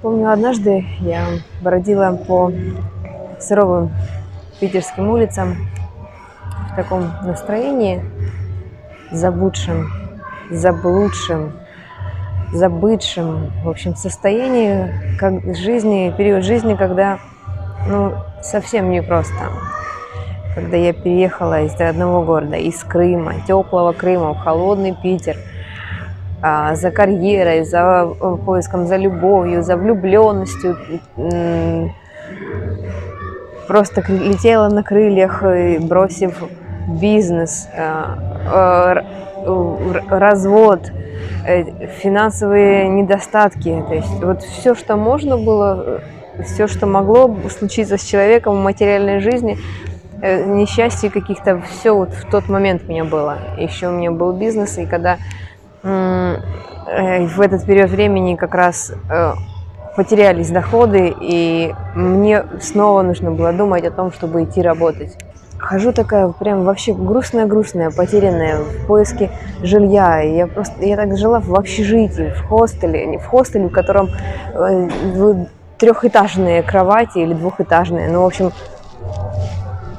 Помню, однажды я бродила по суровым питерским улицам в таком настроении забудшем, заблудшем, забытшем, в общем, состоянии период жизни, когда совсем непросто. Когда я переехала из родного города, из Крыма, теплого Крыма, в холодный Питер, за карьерой, за поиском, за любовью, за влюбленностью. Просто летела на крыльях, бросив бизнес, развод, финансовые недостатки. То есть вот все, что можно было, все, что могло случиться с человеком в материальной жизни, несчастье каких-то, все вот в тот момент у меня было. Еще у меня был бизнес, и когда в этот период времени как раз потерялись доходы, и мне снова нужно было думать о том, чтобы идти работать. Хожу такая прям вообще грустная, потерянная, в поиске жилья. Я так жила в общежитии, в хостеле, в котором трехэтажные кровати или двухэтажные, в общем,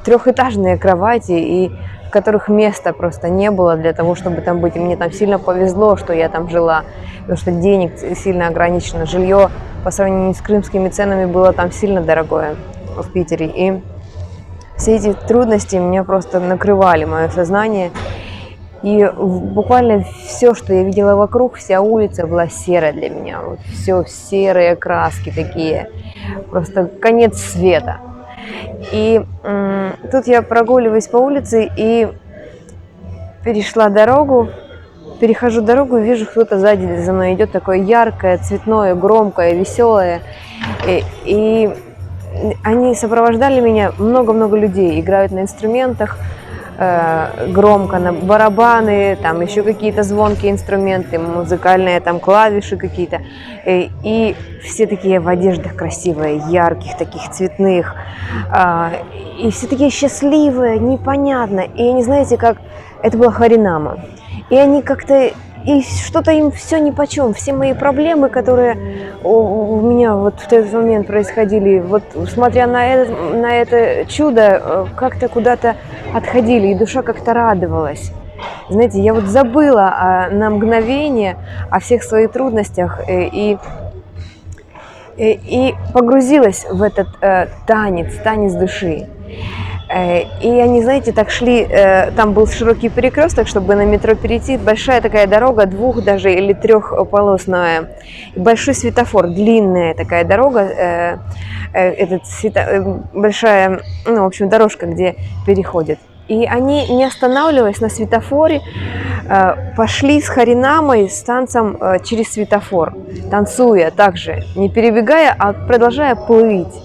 трехэтажные кровати, и в которых места просто не было для того, чтобы там быть. И мне там сильно повезло, что я там жила, потому что денег сильно ограничено. Жилье по сравнению с крымскими ценами было там сильно дорогое в Питере. И все эти трудности меня просто накрывали, мое сознание. И буквально все, что я видела вокруг, вся улица была серая для меня. Вот все серые краски такие, просто конец света. И тут я прогуливаюсь по улице и перехожу дорогу и вижу, кто-то сзади за мной идет, такое яркое, цветное, громкое, веселое. И они сопровождали меня, много людей, играют на инструментах, громко, на барабаны, там еще какие-то звонкие инструменты, музыкальные, там клавиши какие-то. И все такие в одеждах красивые, ярких, таких цветных. И все такие счастливые, непонятно. И они, знаете, как это была Харинама. И они как-то, и что-то им все нипочем. Все мои проблемы, которые у меня вот в этот момент происходили, вот смотря на это чудо, как-то куда-то отходили, и душа как-то радовалась. Знаете, я вот забыла на мгновение о всех своих трудностях и погрузилась в этот танец души. И они, знаете, так шли, там был широкий перекресток, чтобы на метро перейти, большая такая дорога, даже или трехполосная, большой светофор, длинная такая дорога, большая, в общем, дорожка, где переходят. И они, не останавливаясь на светофоре, пошли с Харинамой, с танцем через светофор, танцуя также, не перебегая, а продолжая плыть.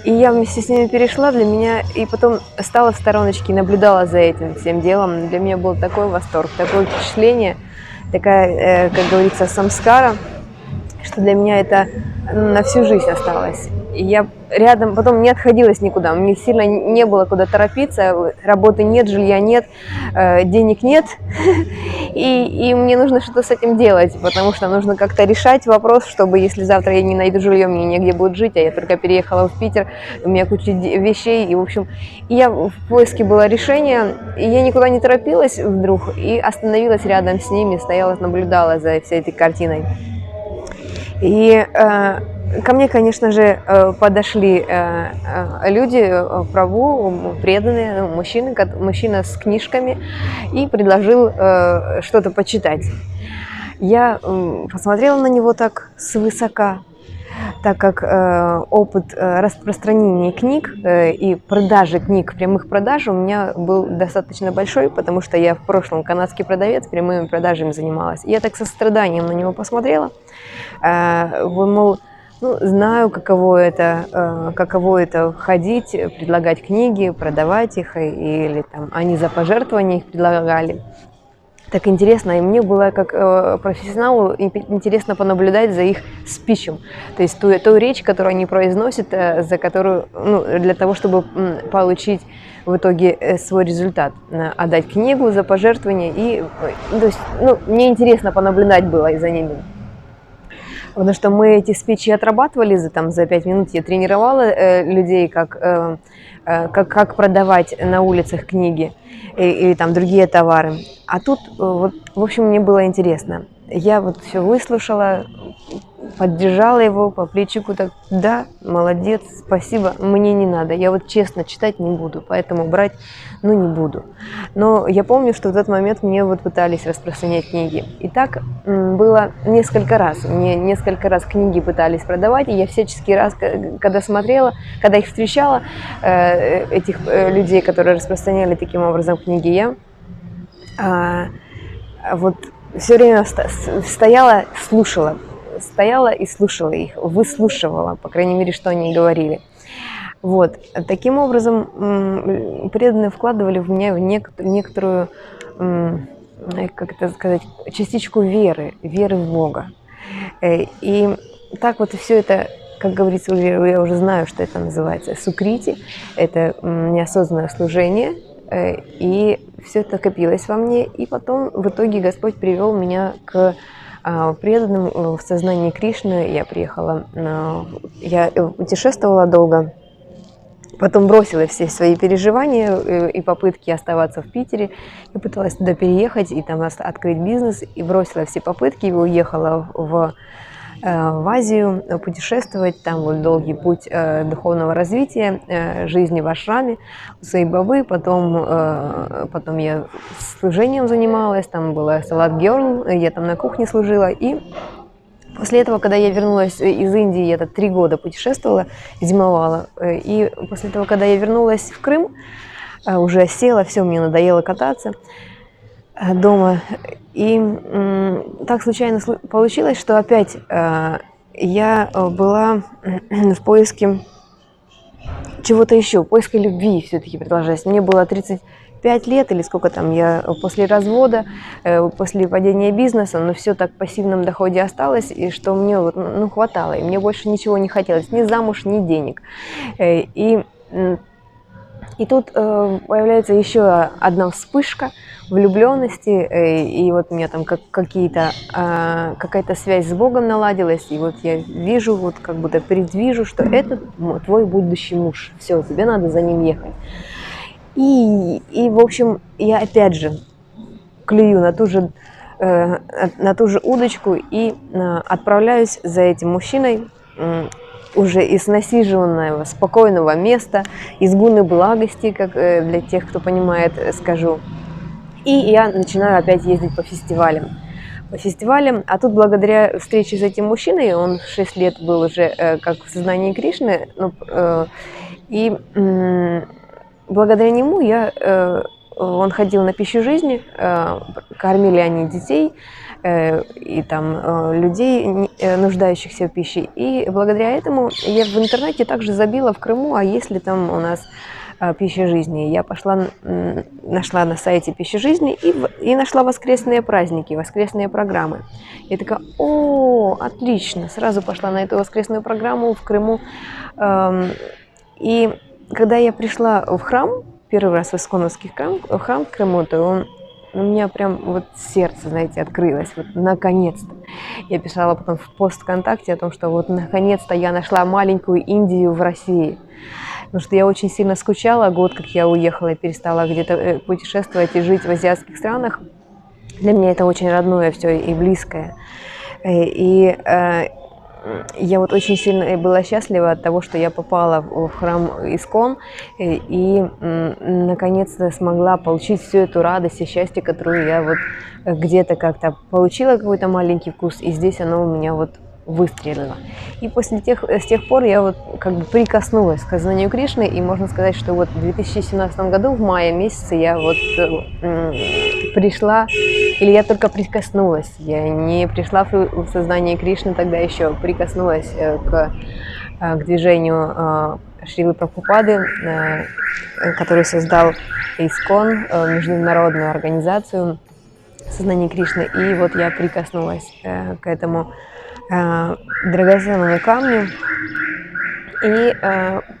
И я вместе с ними перешла, для меня, и потом стала в стороночке и наблюдала за этим всем делом. Для меня был такой восторг, такое впечатление, такая, как говорится, самскара, что для меня это на всю жизнь осталось. И я рядом, потом не отходилась никуда, мне сильно не было куда торопиться, работы нет, жилья нет, денег нет, и мне нужно что-то с этим делать, потому что нужно как-то решать вопрос, чтобы если завтра я не найду жилье, мне негде будет жить, а я только переехала в Питер, у меня куча вещей, и в общем, я в поиске была решения, и я никуда не торопилась вдруг, и остановилась рядом с ними, стояла, наблюдала за всей этой картиной. И ко мне, конечно же, подошли люди, праву, преданные, мужчина с книжками, и предложил что-то почитать. Я посмотрела на него так свысока, так как опыт распространения книг и продажи книг, прямых продаж у меня был достаточно большой, потому что я в прошлом канадский продавец, прямыми продажами занималась. И я так со страданием на него посмотрела, мол, знаю, каково это ходить, предлагать книги, продавать их, или там они за пожертвования их предлагали. Так интересно, и мне было как профессионалу интересно понаблюдать за их спичем, то есть ту речь, которую они произносят, за которую, для того, чтобы получить в итоге свой результат, отдать книгу за пожертвование, и то есть, мне интересно понаблюдать было и за ними. Потому что мы эти спичи отрабатывали за 5 минут. Я тренировала людей, как продавать на улицах книги или там другие товары. А тут, вот, в общем, мне было интересно. Я вот все выслушала, поддержала его по плечику, так, да, молодец, спасибо, мне не надо. Я вот честно читать не буду, поэтому брать, ну, не буду. Но я помню, что в тот момент мне вот пытались распространять книги. И так было несколько раз. Мне несколько раз книги пытались продавать, и я всячески раз, когда смотрела, когда их встречала, этих людей, которые распространяли таким образом книги, я вот все время стояла и слушала их, выслушивала, по крайней мере, что они говорили. Вот. Таким образом, преданные вкладывали в меня некоторую, как это сказать, частичку веры в Бога. И так вот все это, как говорится, я уже знаю, что это называется сукрити, это неосознанное служение, и все это копилось во мне, и потом в итоге Господь привел меня к преданным в сознании Кришны. Я приехала, я путешествовала долго, потом бросила все свои переживания и попытки оставаться в Питере, и пыталась туда переехать и там открыть бизнес, и бросила все попытки, и уехала в Азию путешествовать, там вот долгий путь духовного развития, жизни в ашраме у своей бабы, потом я служением занималась, там была салат герл, я там на кухне служила, и после этого, когда я вернулась из Индии, я 3 года путешествовала, зимовала, и после этого, когда я вернулась в Крым, уже села, все, мне надоело кататься дома. И так случайно получилось, что опять я была в поиске чего-то еще, в поиске любви все-таки продолжалось. Мне было 35 лет или сколько там, я после развода, после падения бизнеса, но все так в пассивном доходе осталось, и что мне вот, хватало, и мне больше ничего не хотелось, ни замуж, ни денег. И тут появляется еще одна вспышка влюбленности, и вот у меня там какая-то связь с Богом наладилась, и вот я вижу, вот как будто предвижу, что это твой будущий муж, все, тебе надо за ним ехать. И в общем, я опять же клюю на ту же удочку и отправляюсь за этим мужчиной, уже из насиженного, спокойного места, из гуны благости, как для тех, кто понимает, скажу. И я начинаю опять ездить по фестивалям. А тут благодаря встрече с этим мужчиной, он 6 лет был уже как в сознании Кришны, и благодаря нему он ходил на пищу жизни, кормили они детей, и там людей, нуждающихся в пище. И благодаря этому я в интернете также забила в Крыму, а есть ли там у нас пища жизни. Я нашла на сайте пища жизни и нашла воскресные праздники, воскресные программы. Я такая, отлично, сразу пошла на эту воскресную программу в Крыму. И когда я пришла в храм, первый раз в Исконовский храм в Крыму, то у меня прям вот сердце, знаете, открылось, вот наконец-то. Я писала потом в пост ВКонтакте о том, что вот наконец-то я нашла маленькую Индию в России. Потому что я очень сильно скучала, год как я уехала и перестала где-то путешествовать и жить в азиатских странах. Для меня это очень родное все и близкое. И я вот очень сильно была счастлива от того, что я попала в храм Искон и наконец-то смогла получить всю эту радость и счастье, которую я вот где-то как-то получила, какой-то маленький вкус, и здесь оно у меня вот выстрелило. И с тех пор я вот как бы прикоснулась к сознанию Кришны, и можно сказать, что вот в 2017 году, в мае месяце, я вот пришла, или я только прикоснулась, я не пришла в сознание Кришны тогда еще, прикоснулась к движению Шрилы Прабхупады, который создал Искон, международную организацию сознания Кришны, и вот я прикоснулась к этому драгоценному камню. И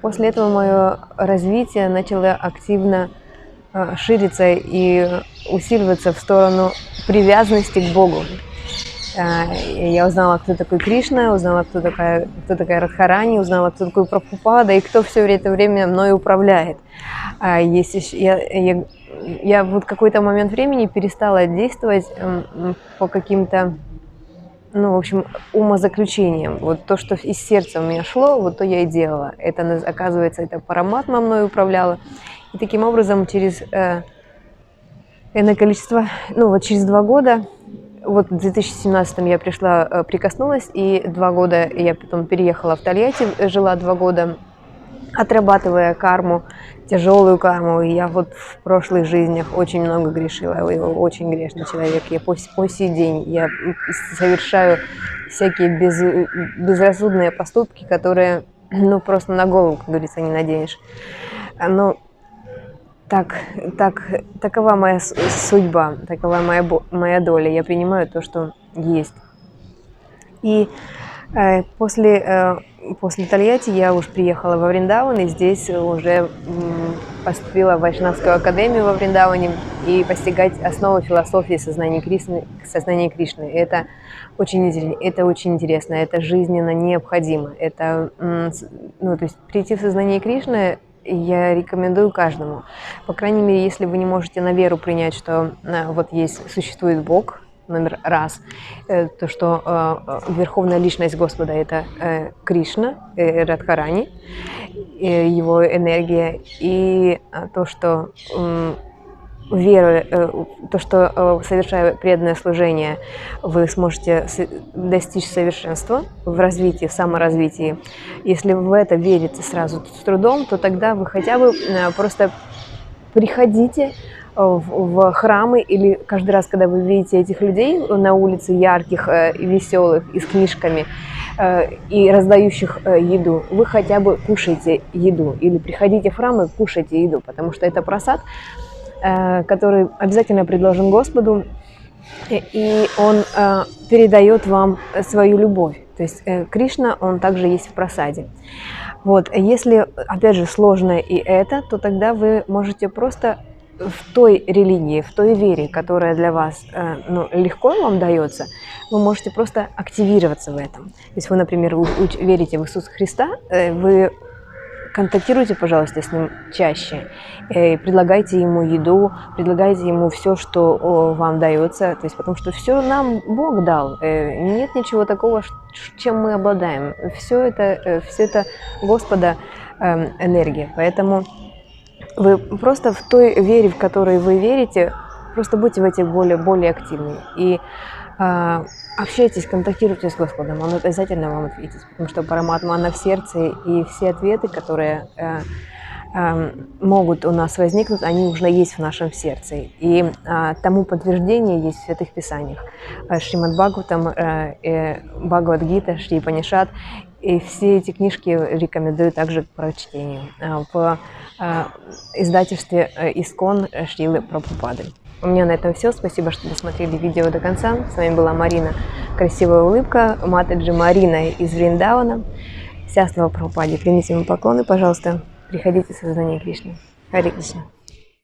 после этого мое развитие начало активно шириться и усиливаться в сторону привязанности к Богу. Я узнала, кто такой Кришна, узнала, кто такая Радхарани, узнала, кто такой Прабхупада и кто все это время мной управляет. Я вот какой-то момент времени перестала действовать по каким-то, ну, в общем, умозаключениям. Вот то, что из сердца у меня шло, вот то я и делала. Это, оказывается, это Параматма мной управляла. И таким образом через энное количество, ну вот через 2 года, вот в 2017 я пришла, прикоснулась, и 2 года я потом переехала в Тольятти, жила 2 года, отрабатывая карму, тяжелую карму. И я вот в прошлых жизнях очень много грешила, я очень грешный человек. Я по сей день я совершаю всякие безрассудные поступки, которые, ну, просто на голову, как говорится, не наденешь. Но такова моя судьба, такова моя доля. Я принимаю то, что есть. И после Тольятти я уже приехала во Вриндаван, и здесь уже поступила в Вайшнавскую академию во Вриндаване и постигать основы философии сознания Кришны. Это очень интересно, это жизненно необходимо. Это, ну, то есть прийти в сознание Кришны я рекомендую каждому. По крайней мере, если вы не можете на веру принять, что вот существует Бог, номер раз, то, что верховная личность Господа – это Кришна, Радхарани, его энергия, и то, что совершая преданное служение, вы сможете достичь совершенства в развитии, в саморазвитии. Если вы в это верите сразу с трудом, то тогда вы хотя бы просто приходите в храмы, или каждый раз, когда вы видите этих людей на улице, ярких и веселых, и с книжками, и раздающих еду, вы хотя бы кушайте еду, или приходите в храм и кушайте еду, потому что это прасад, который обязательно предложен Господу, и он передает вам свою любовь. То есть Кришна, он также есть в прасаде. Вот, если, опять же, сложно и это, то тогда вы можете просто в той религии, в той вере, которая для вас легко вам дается, вы можете просто активироваться в этом. Если вы, например, верите в Иисуса Христа, вы контактируйте, пожалуйста, с ним чаще, предлагайте ему еду, предлагайте ему все, что вам дается, то есть, потому что все нам Бог дал, нет ничего такого, чем мы обладаем, все это Господа энергия, поэтому вы просто в той вере, в которой вы верите, просто будьте в этих более активны и общайтесь, контактируйте с Господом, Он обязательно вам ответит, потому что Параматма, она в сердце, и все ответы, которые могут у нас возникнуть, они уже есть в нашем сердце. И тому подтверждение есть в Святых Писаниях. Шримад Бхагаватам, Бхагавад-гита, Шри Панишат. И все эти книжки рекомендую также к прочтению в издательстве Искон Шрилы Прабхупады. У меня на этом все. Спасибо, что досмотрели видео до конца. С вами была Марина. Красивая улыбка. Матаджи Марина из Вриндавана. Вся слава Прабхупаде. Примите ему поклоны, пожалуйста. Приходите в сознание Кришны. Харе Кришна.